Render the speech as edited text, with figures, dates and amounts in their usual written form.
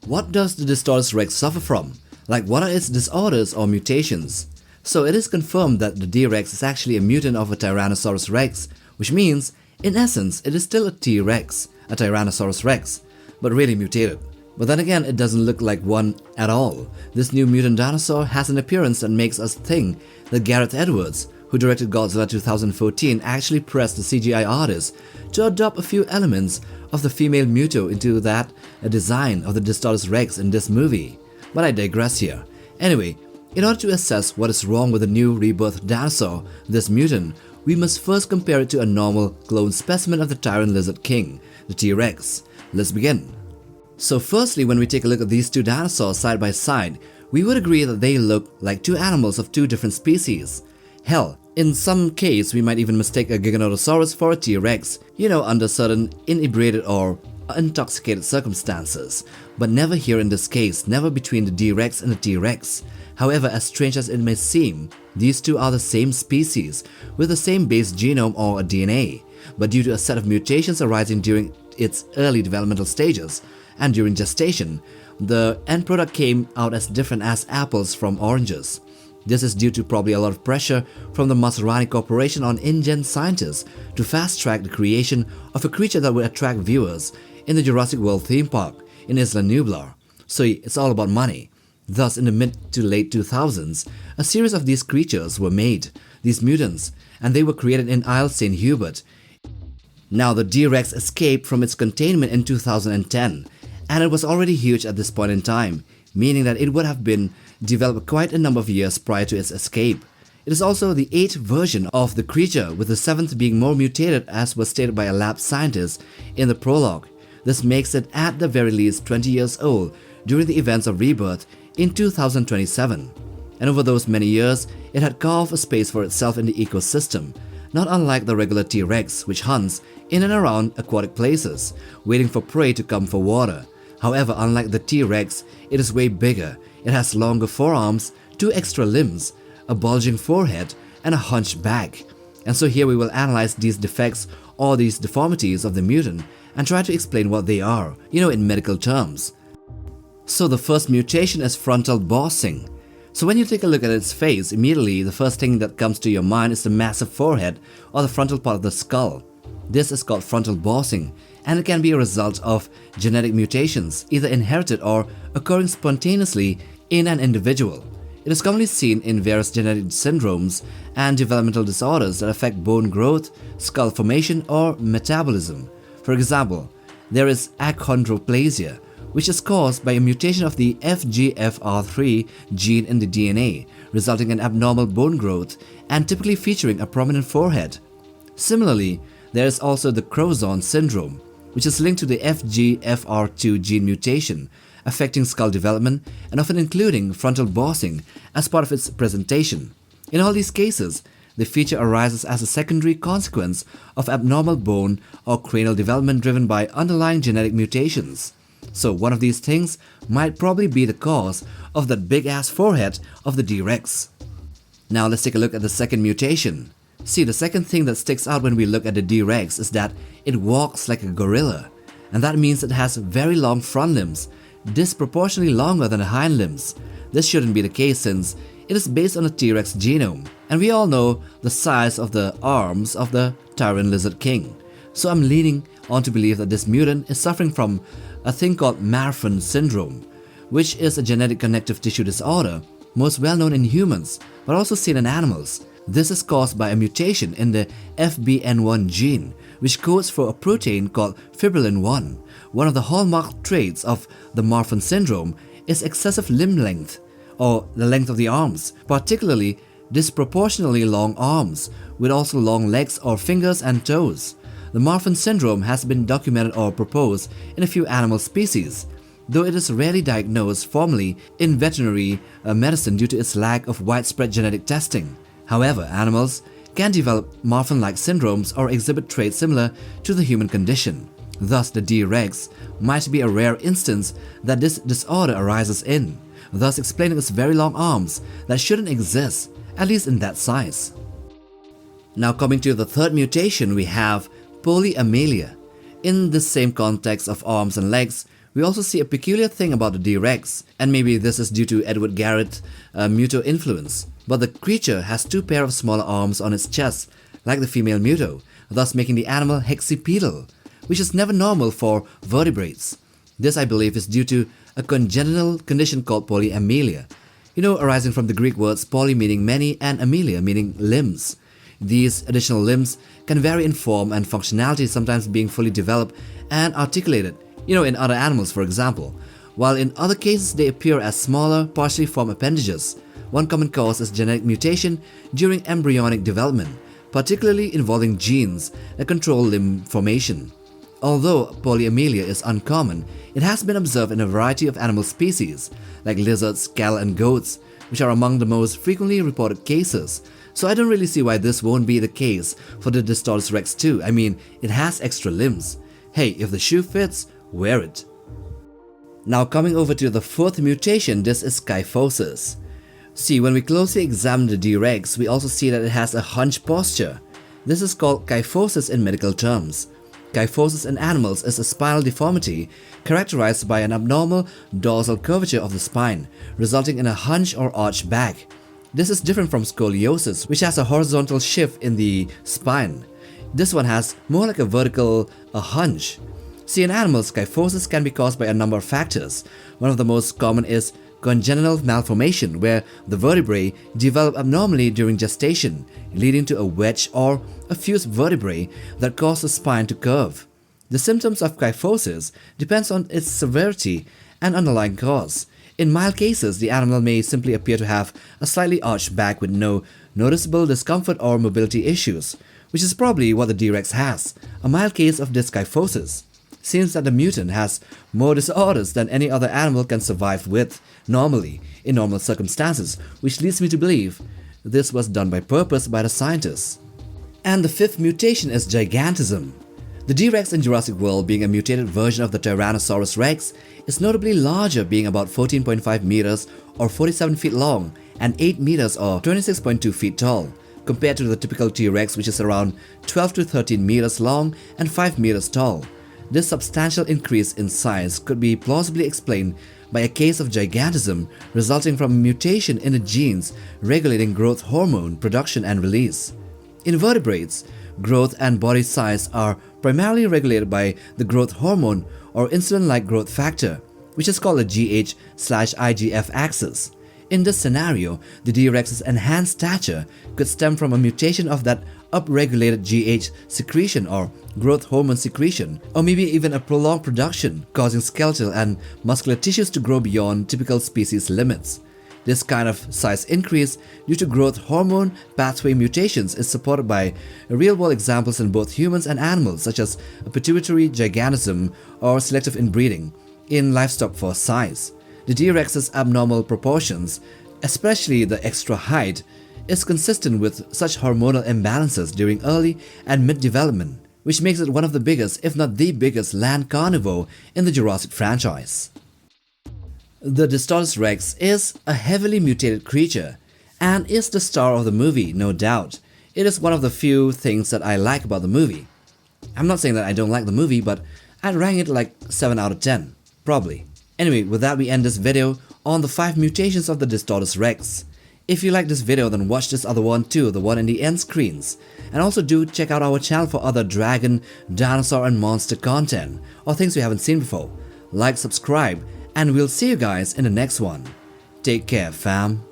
What does the Distortus Rex suffer from? Like, what are its disorders or mutations? So it is confirmed that the D-Rex is actually a mutant of a Tyrannosaurus Rex, which means, in essence, it is still a T-Rex, a Tyrannosaurus Rex, but really mutated. But then again, it doesn't look like one at all. This new mutant dinosaur has an appearance that makes us think that Gareth Edwards, who directed Godzilla 2014, actually pressed the CGI artist to adopt a few elements of the female Muto into that design of the Distortus Rex in this movie. But I digress here. Anyway, in order to assess what is wrong with the new rebirth dinosaur, this mutant, we must first compare it to a normal clone specimen of the Tyrant Lizard King, the T-Rex. Let's begin. So firstly, when we take a look at these two dinosaurs side by side, we would agree that they look like two animals of two different species. Hell, in some case we might even mistake a Giganotosaurus for a T-Rex, under certain inebriated or intoxicated circumstances, but never here in this case, never between the D-Rex and the T-Rex. However, as strange as it may seem, these two are the same species, with the same base genome or DNA, but due to a set of mutations arising during its early developmental stages, and during gestation, the end product came out as different as apples from oranges. This is due to probably a lot of pressure from the Maserati Corporation on InGen scientists to fast-track the creation of a creature that would attract viewers in the Jurassic World theme park in Isla Nublar. So it's all about money. Thus, in the mid to late 2000s, a series of these creatures were made, these mutants, and they were created in Isle St. Hubert. Now, the D-Rex escaped from its containment in 2010, and it was already huge at this point in time, meaning that it would have been developed quite a number of years prior to its escape. It is also the 8th version of the creature, with the 7th being more mutated as was stated by a lab scientist in the prologue. This makes it at the very least 20 years old during the events of Rebirth in 2027. And over those many years, it had carved a space for itself in the ecosystem, not unlike the regular T-Rex, which hunts in and around aquatic places, waiting for prey to come for water. However, unlike the T-Rex, it is way bigger. It has longer forearms, 2 extra limbs, a bulging forehead, and a hunched back. And so here we will analyze these defects or these deformities of the mutant and try to explain what they are, in medical terms. So the first mutation is frontal bossing. So when you take a look at its face, immediately the first thing that comes to your mind is the massive forehead or the frontal part of the skull. This is called frontal bossing, and it can be a result of genetic mutations, either inherited or occurring spontaneously in an individual. It is commonly seen in various genetic syndromes and developmental disorders that affect bone growth, skull formation, or metabolism. For example, there is achondroplasia, which is caused by a mutation of the FGFR3 gene in the DNA, resulting in abnormal bone growth and typically featuring a prominent forehead. Similarly, there is also the Crozon syndrome, which is linked to the FGFR2 gene mutation, affecting skull development and often including frontal bossing as part of its presentation. In all these cases, the feature arises as a secondary consequence of abnormal bone or cranial development driven by underlying genetic mutations. So one of these things might probably be the cause of that big-ass forehead of the D-Rex. Now let's take a look at the second mutation. See, the second thing that sticks out when we look at the D-Rex is that it walks like a gorilla, and that means it has very long front limbs, disproportionately longer than the hind limbs. This shouldn't be the case since it is based on a T-Rex genome, and we all know the size of the arms of the Tyrant Lizard King. So I'm leaning on to believe that this mutant is suffering from a thing called Marfan syndrome, which is a genetic connective tissue disorder, most well known in humans, but also seen in animals. This is caused by a mutation in the FBN1 gene, which codes for a protein called fibrillin-1. One of the hallmark traits of the Marfan syndrome is excessive limb length, or the length of the arms, particularly disproportionately long arms, with also long legs or fingers and toes. The Marfan syndrome has been documented or proposed in a few animal species, though it is rarely diagnosed formally in veterinary medicine due to its lack of widespread genetic testing. However, animals can develop Marfan-like syndromes or exhibit traits similar to the human condition. Thus, the D-Rex might be a rare instance that this disorder arises in, thus explaining its very long arms that shouldn't exist, at least in that size. Now coming to the third mutation, we have polyamalia. In this same context of arms and legs, We also see a peculiar thing about the D-Rex, and maybe this is due to Edward Garrett Muto influence, but the creature has two pair of smaller arms on its chest, like the female Muto, thus making the animal hexipedal, which is never normal for vertebrates. This, I believe, is due to a congenital condition called polyamelia, arising from the Greek words poly meaning many and amelia meaning limbs. These additional limbs can vary in form and functionality, sometimes being fully developed and articulated, in other animals for example, while in other cases they appear as smaller, partially formed appendages. One common cause is genetic mutation during embryonic development, particularly involving genes that control limb formation. Although polyamelia is uncommon, it has been observed in a variety of animal species, like lizards, cattle, and goats, which are among the most frequently reported cases. So I don't really see why this won't be the case for the Distortus Rex too. I mean, it has extra limbs. Hey, if the shoe fits, wear it. Now coming over to the fourth mutation, this is kyphosis. See, when we closely examine the D-Rex, we also see that it has a hunch posture. This is called kyphosis in medical terms. Kyphosis in animals is a spinal deformity characterized by an abnormal dorsal curvature of the spine, resulting in a hunch or arched back. This is different from scoliosis, which has a horizontal shift in the spine. This one has more like a vertical hunch. See, in animals, kyphosis can be caused by a number of factors. One of the most common is congenital malformation, where the vertebrae develop abnormally during gestation, leading to a wedge or a fused vertebrae that cause the spine to curve. The symptoms of kyphosis depends on its severity and underlying cause. In mild cases, the animal may simply appear to have a slightly arched back with no noticeable discomfort or mobility issues, which is probably what the D-Rex has, a mild case of dyskyphosis. Seems that the mutant has more disorders than any other animal can survive with normally, in normal circumstances, which leads me to believe this was done by purpose by the scientists. And the fifth mutation is gigantism. The D-Rex in Jurassic World, being a mutated version of the Tyrannosaurus Rex, is notably larger, being about 14.5 meters or 47 feet long and 8 meters or 26.2 feet tall, compared to the typical T-Rex, which is around 12 to 13 meters long and 5 meters tall. This substantial increase in size could be plausibly explained by a case of gigantism resulting from a mutation in the genes regulating growth hormone production and release. In vertebrates, growth and body size are primarily regulated by the growth hormone or insulin-like growth factor, which is called the GH/IGF axis. In this scenario, the D-Rex's enhanced stature could stem from a mutation of that upregulated GH secretion or growth hormone secretion, or maybe even a prolonged production causing skeletal and muscular tissues to grow beyond typical species limits. This kind of size increase due to growth hormone pathway mutations is supported by real-world examples in both humans and animals, such as pituitary gigantism or selective inbreeding in livestock for size. The D-Rex's abnormal proportions, especially the extra height, is consistent with such hormonal imbalances during early and mid-development, which makes it one of the biggest, if not the biggest, land carnivore in the Jurassic franchise. The Distortus Rex is a heavily mutated creature and is the star of the movie, no doubt. It is one of the few things that I like about the movie. I'm not saying that I don't like the movie, but I'd rank it like 7 out of 10, probably. Anyway, with that we end this video on the 5 mutations of the Distortus Rex. If you like this video, then watch this other one too, the one in the end screens. And also do check out our channel for other dragon, dinosaur and monster content, or things we haven't seen before. Like, subscribe, and we'll see you guys in the next one. Take care, fam.